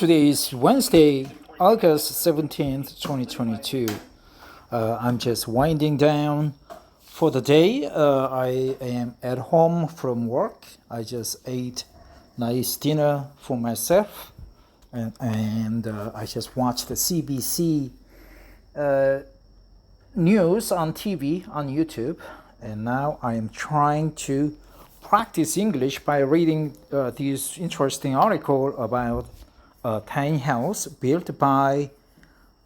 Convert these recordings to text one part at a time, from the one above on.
Today is Wednesday, August 17th, 2022. I'm just winding down for the day. I am at home from work. I just ate nice dinner for myself, and I just watched the CBC news on TV, on YouTube, and now I am trying to practice English by reading this interesting article about a tiny house built by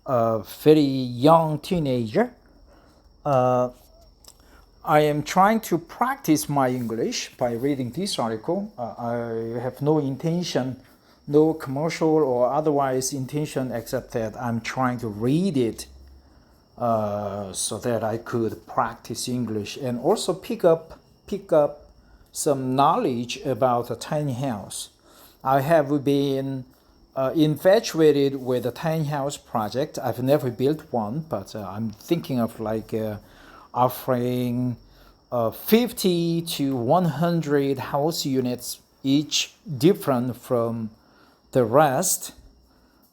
a very young teenager. I am trying to practice my English by reading this article. I have no intention, no commercial or otherwise intention, except that I'm trying to read it so that I could practice English and also pick up some knowledge about a tiny house. I have been infatuated with the tiny house project. I've never built one, but I'm thinking of offering 50 to 100 house units, each different from the rest,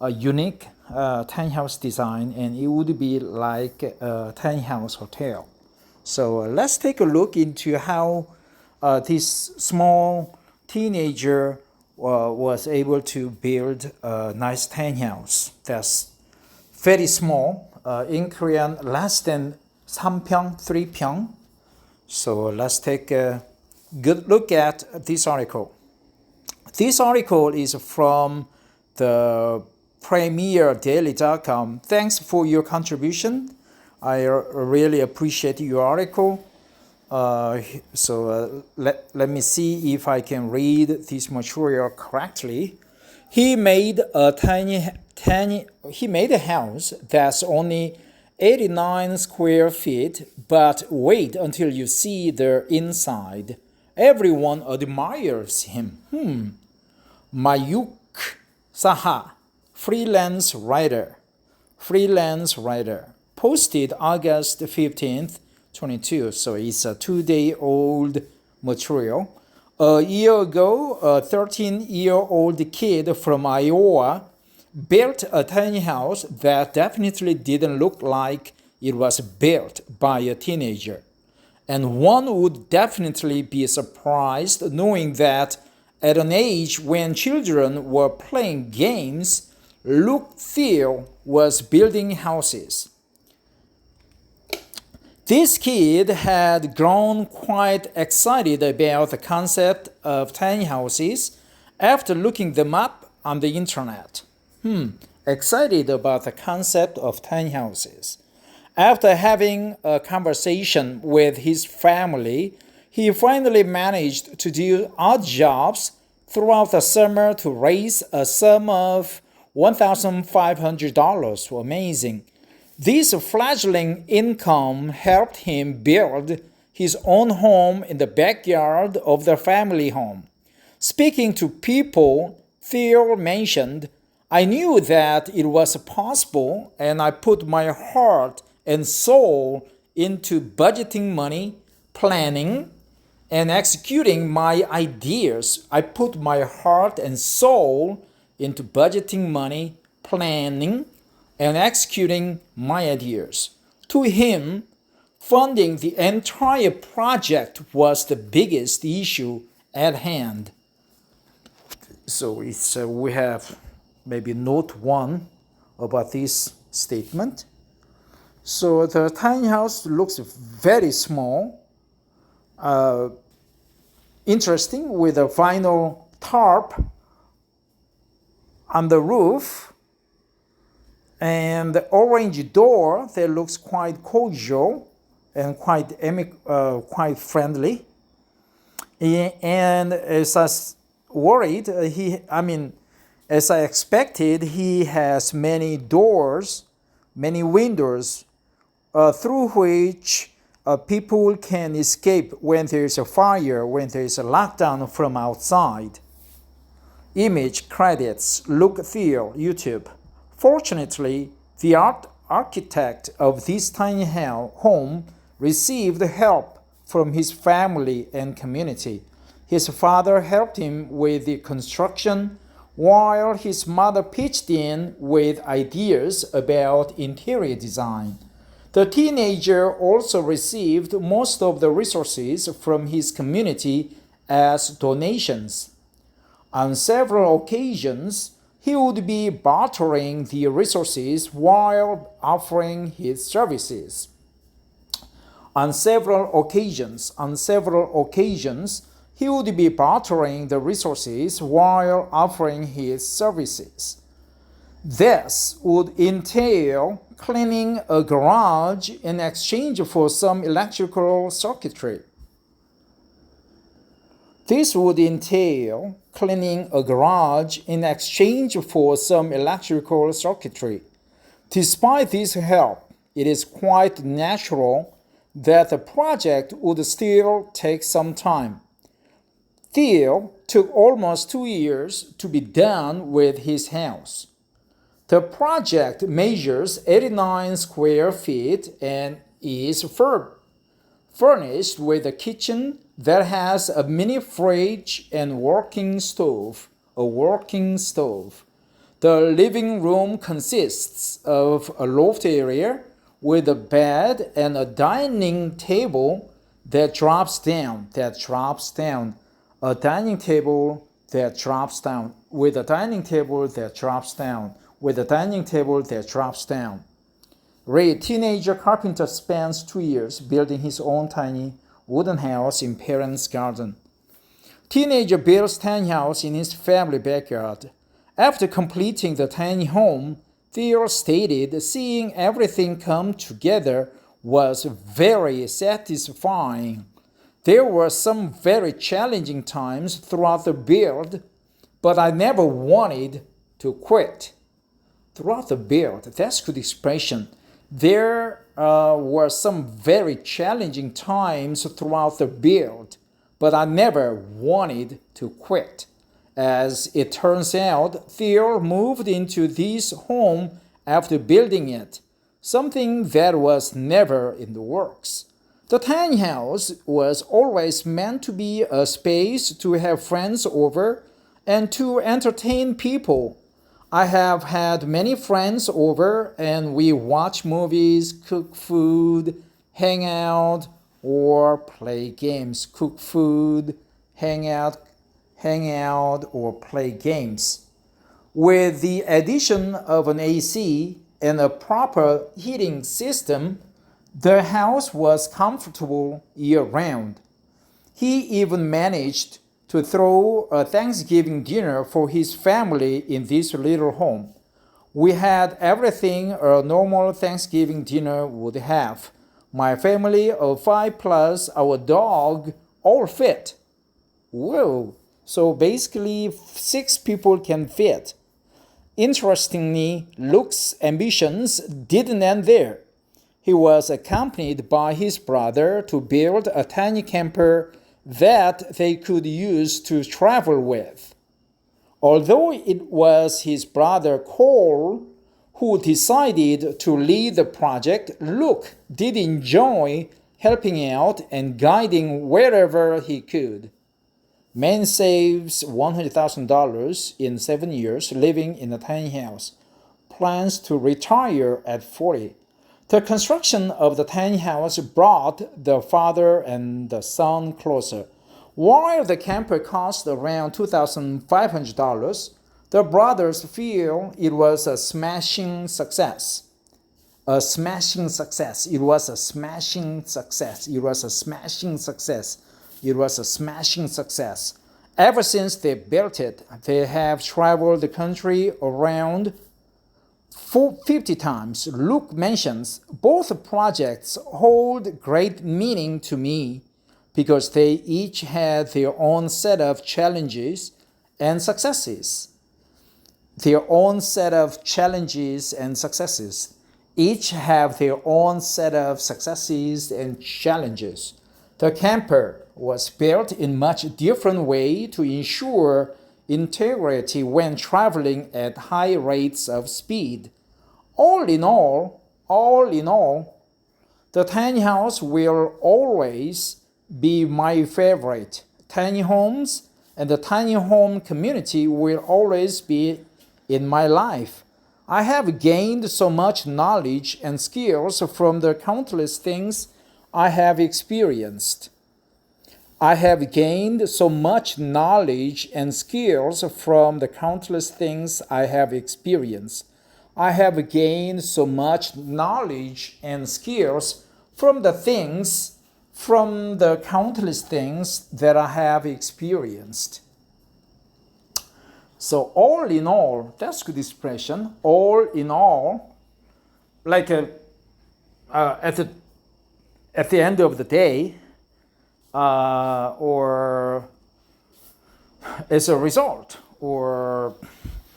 a unique tiny house design, and it would be like a tiny house hotel. So let's take a look into how this small teenager was able to build a nice tiny house that's very small. In Korean, less than 3평, 3평. So let's take a good look at this article. This article is from the premierdaily.com. Thanks for your contribution. I really appreciate your article. Let me see if I can read this material correctly. He made a house that's only 89 square feet, but wait until you see the inside. Everyone admires him. Mayuk Saha, freelance writer, posted August 15th, 22, so it's a 2-day-old material. A year ago, a 13-year-old kid from Iowa built a tiny house that definitely didn't look like it was built by a teenager. And one would definitely be surprised knowing that at an age when children were playing games, Thill was building houses. This kid had grown quite excited about the concept of tiny houses after looking them up on the internet. Excited about the concept of tiny houses. After having a conversation with his family, he finally managed to do odd jobs throughout the summer to raise a sum of $1,500. Amazing. This fledgling income helped him build his own home in the backyard of the family home. Speaking to people, Thill mentioned, I knew that it was possible, and I put my heart and soul into budgeting money, planning, and executing my ideas. I put my heart and soul into budgeting money, planning, and executing my ideas. To him, funding the entire project was the biggest issue at hand. So we have maybe note 1 about this statement. So the tiny house looks very small, interesting, with a vinyl tarp on the roof, and the orange door that looks quite cordial and quite friendly. And as I worried, as I expected, he has many doors, many windows through which people can escape when there is a fire, when there is a lockdown from outside. Image credits Thill, YouTube. Fortunately, the architect of this tiny home received help from his family and community. His father helped him with the construction, while his mother pitched in with ideas about interior design. The teenager also received most of the resources from his community as donations. On several occasions, he would be bartering the resources while offering his services. On several occasions, he would be bartering the resources while offering his services. This would entail cleaning a garage in exchange for some electrical circuitry. This would entail cleaning a garage in exchange for some electrical circuitry. Despite this help, it is quite natural that the project would still take some time. Thill took almost 2 years to be done with his house. The project measures 89 square feet and is furnished with a kitchen that has a mini fridge and a working stove. The living room consists of a loft area with a bed and a dining table that drops down. A dining table that drops down. With a dining table that drops down. With a dining table that drops down. Read, teenager carpenter spends 2 years building his own tiny wooden house in parents' garden. Teenager builds tiny house in his family backyard. After completing the tiny home, Thill stated seeing everything come together was very satisfying. There were some very challenging times throughout the build, but I never wanted to quit. Throughout the build, that's a good expression. There were some very challenging times throughout the build, but I never wanted to quit. As it turns out, Thill moved into this home after building it, something that was never in the works. The tiny house was always meant to be a space to have friends over and to entertain people. I have had many friends over and we watch movies, cook food, hang out, or play games. Cook food, hang out, or play games. With the addition of an AC and a proper heating system, the house was comfortable year-round. He even managed to throw a Thanksgiving dinner for his family in this little home. We had everything a normal Thanksgiving dinner would have. My family of 5 plus our dog all fit. Whoa, so basically 6 people can fit. Interestingly, Luke's ambitions didn't end there. He was accompanied by his brother to build a tiny camper that they could use to travel with. Although it was his brother Cole who decided to lead the project, Luke did enjoy helping out and guiding wherever he could. Man saves $100,000 in 7 years living in a tiny house. Plans to retire at 40. The construction of the tiny house brought the father and the son closer. While the camper cost around $2,500, the brothers feel it was a smashing success. It was a smashing success. Ever since they built it, they have traveled the country around 50 times. Luke mentions both projects hold great meaning to me because they each had their own set of challenges and successes. Each have their own set of successes and challenges. The camper was built in much different way to ensure integrity when traveling at high rates of speed. All in all, the tiny house will always be my favorite. Tiny homes and the tiny home community will always be in my life. I have gained so much knowledge and skills from the countless things I have experienced. I have gained so much knowledge and skills from the countless things I have experienced. I have gained so much knowledge and skills from the countless things that I have experienced. So all in all, that's a good expression. All in all, like at the end of the day, or as a result, or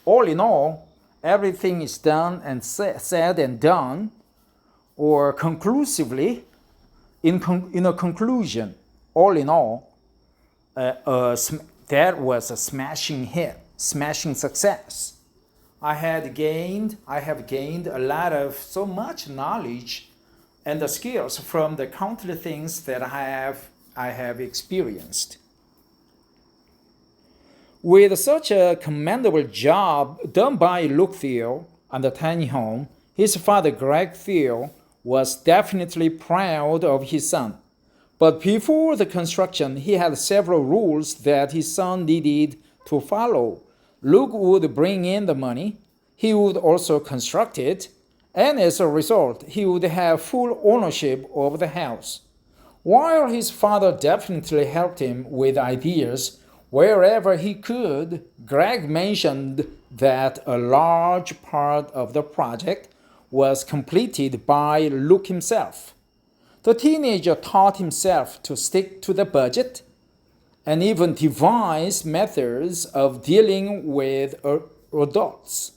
all in all, everything is done and said and done, or conclusively, in a conclusion, all in all, that was a smashing hit, smashing success. I have gained a lot of so much knowledge and the skills from the countless things that I have experienced. With such a commendable job done by Luke Thill on the tiny home, his father Greg Thill was definitely proud of his son. But before the construction, he had several rules that his son needed to follow. Luke would bring in the money, he would also construct it, and as a result, he would have full ownership of the house. While his father definitely helped him with ideas wherever he could, Greg mentioned that a large part of the project was completed by Luke himself. The teenager taught himself to stick to the budget and even devise methods of dealing with adults.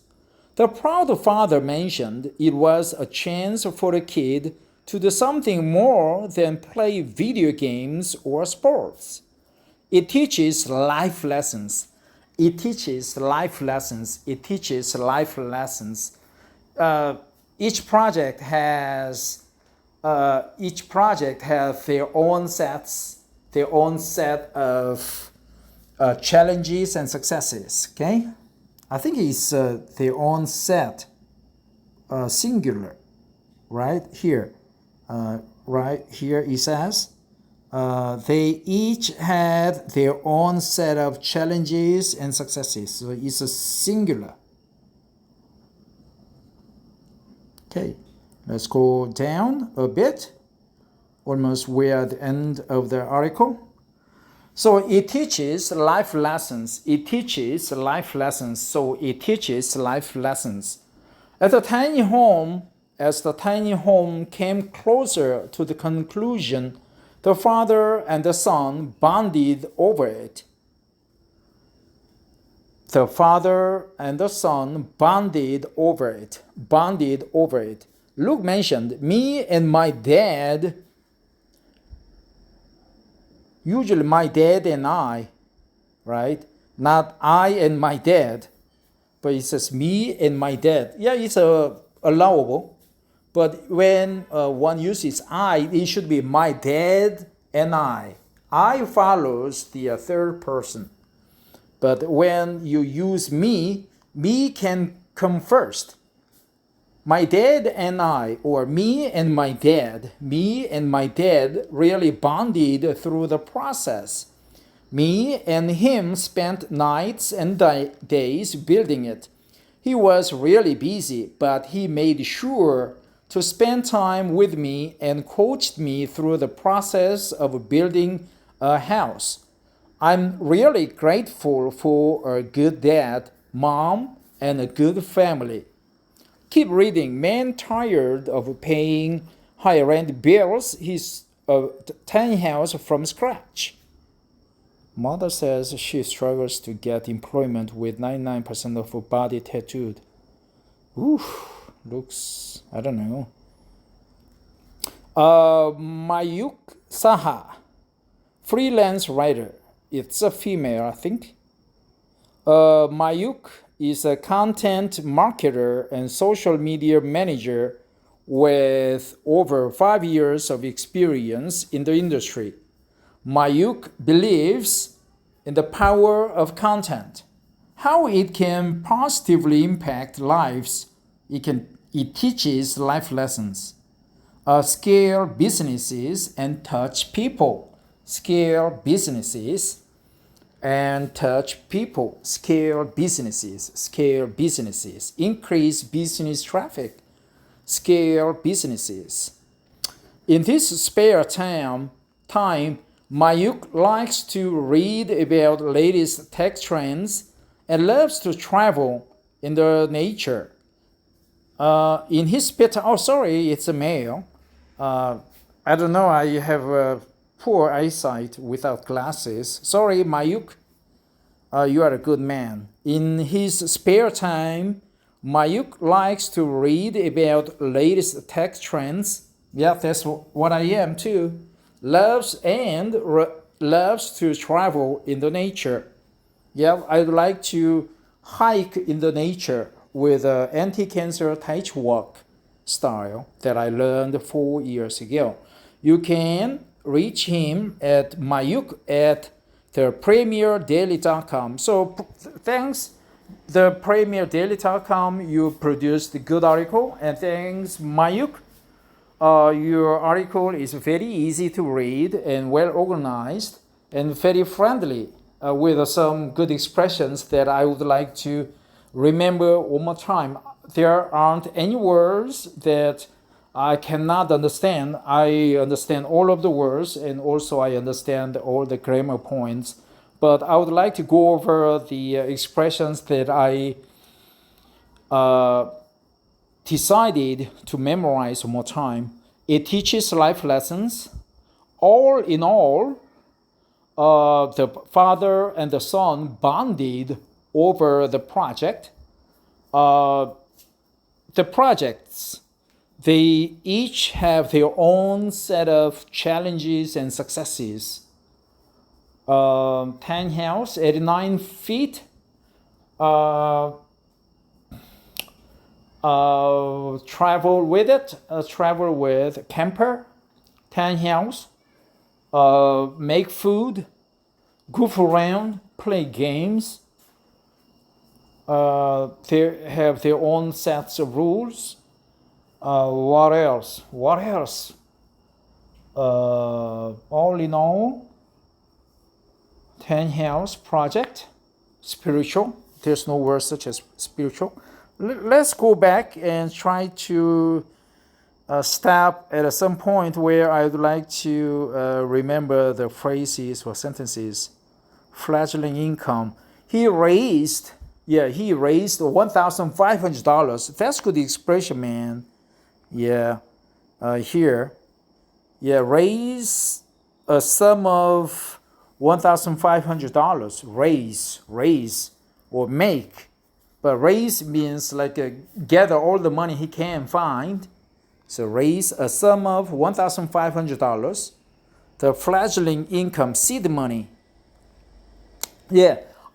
The proud father mentioned it was a chance for the kid to do something more than play video games or sports. It teaches life lessons. It teaches life lessons. It teaches life lessons. Each project has their own set of challenges and successes. Okay, I think it's their own set, singular, right here. Right here it says they each had their own set of challenges and successes. So it's a singular. Okay, let's go down a bit. Almost we're at the end of the article. So it teaches life lessons. It teaches life lessons. So it teaches life lessons. As the tiny home came closer to the conclusion, the father and the son bonded over it. The father and the son bonded over it. Luke mentioned, me and my dad, usually my dad and I, right? Not I and my dad, but it says me and my dad. Yeah, it's allowable. But when one uses I, it should be my dad and I. I follows the third person. But when you use me can come first. My dad and I, or me and my dad really bonded through the process. Me and him spent nights and days building it. He was really busy, but he made sure to spend time with me and coached me through the process of building a house. I'm really grateful for a good dad, mom, and a good family. Keep reading. Man tired of paying high rent bills, his tiny house from scratch. Mother says she struggles to get employment with 99% of her body tattooed. Oof, looks, I don't know. Mayuk Saha, freelance writer. It's a female, I think. Mayuk is a content marketer and social media manager with over 5 years of experience in the industry. Mayuk believes in the power of content, how it can positively impact lives. It teaches life lessons, scale businesses and touch people. Scale businesses and touch people. Scale businesses, increase business traffic. Scale businesses. In this spare time, Mayuk likes to read about latest tech trends and loves to travel in the nature. In his spare time, oh sorry, it's a male. I don't know, I have poor eyesight without glasses. Sorry, Mayuk, you are a good man. In his spare time, Mayuk likes to read about latest tech trends. Yeah, that's what I am too. Loves to travel in the nature. Yeah, I'd like to hike in the nature with an anti-cancer Tai Chi walk style that I learned 4 years ago. You can reach him at Mayuk at thepremierdaily.com. So thanks thepremierdaily.com, you produced a good article, and thanks Mayuk. Your article is very easy to read and well organized and very friendly with some good expressions that I would like to remember one more time. There aren't any words that I cannot understand. I understand all of the words, and also I understand all the grammar points. But I would like to go over the expressions that I decided to memorize one more time. It teaches life lessons. All in all, the father and the son bonded over the project. The projects, they each have their own set of challenges and successes. Tiny house, 89 feet. Travel with it, travel with camper, tiny house, make food, goof around, play games. They have their own sets of rules. What else? All in all, tiny house project, spiritual. There's no word such as spiritual. Let's go back and try to stop at some point where I would like to remember the phrases or sentences. Fledgling income. He raised $1,500. That's good expression, man. Here. Raise a sum of $1,500. Raise or make. But raise means like gather all the money he can find. So raise a sum of $1,500. The fledgling income, seed money.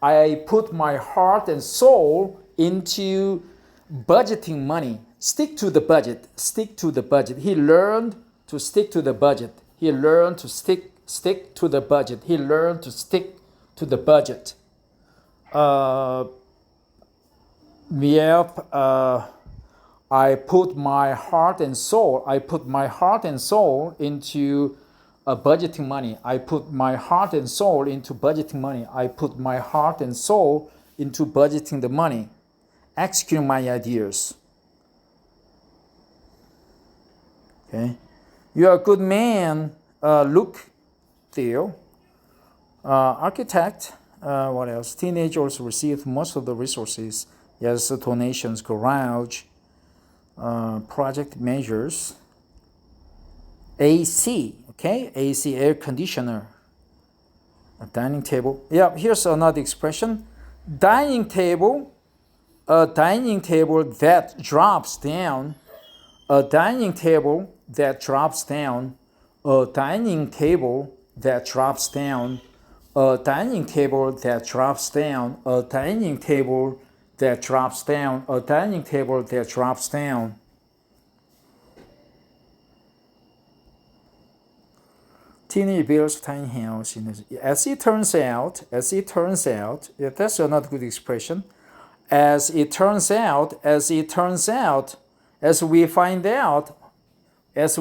I put my heart and soul into budgeting money. Stick to the budget. He learned to stick to the budget. He learned to stick to the budget. I put my heart and soul into budgeting money. I put my heart and soul into budgeting the money. Executing my ideas. Okay. You're a good man, Luke Thill. Architect. What else? Teenage also received most of the resources. Yes, donations, garage, project measures, AC, okay? AC, air conditioner, a dining table. Here's another expression. Dining table, a dining table that drops down, a dining table that drops down, a dining table that drops down, a dining table that drops down, a dining table that drops down, a dining table that drops down. Teenage builds tiny house. As it turns out, yeah, that's another good expression. As it turns out, as we find out, as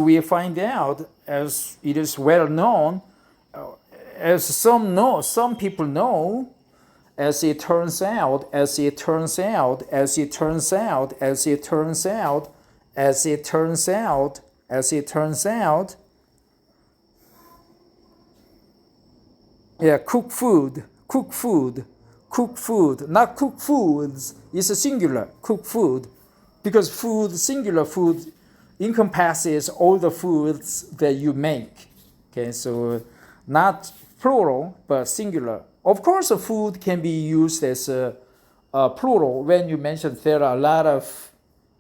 it is well known, as some people know, as it turns out, yeah, cook food, not cook foods. It's a singular, cook food, because singular food, encompasses all the foods that you make. Okay, so not plural, but singular. Of course, a food can be used as a plural when you mention there are a lot of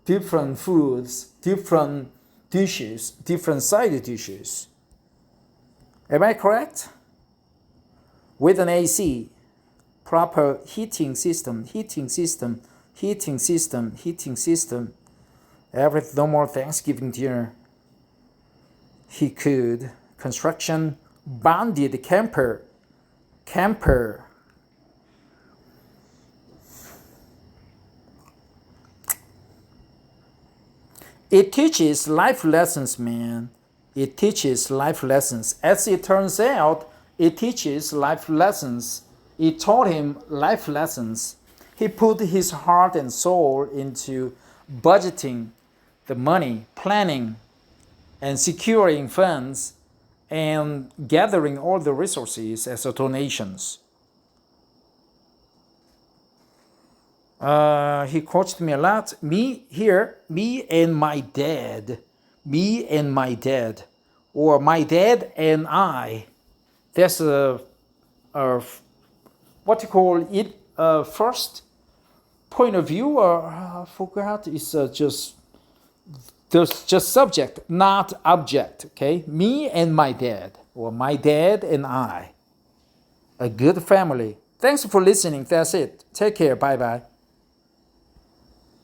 different foods, different dishes, different side dishes. Am I correct? With an AC, proper heating system. Every normal Thanksgiving dinner, he could. Construction bonded camper. It teaches life lessons, man. It teaches life lessons. As it turns out, it teaches life lessons. It taught him life lessons. He put his heart and soul into budgeting the money, planning, and securing funds, and gathering all the resources as donations. He coached me a lot. Me and my dad, or my dad and I. That's what you call it, first point of view, or I forgot. It's just subject, not object. Okay, me and my dad, or my dad and I. A good family. Thanks for listening. That's it. Take care. Bye bye.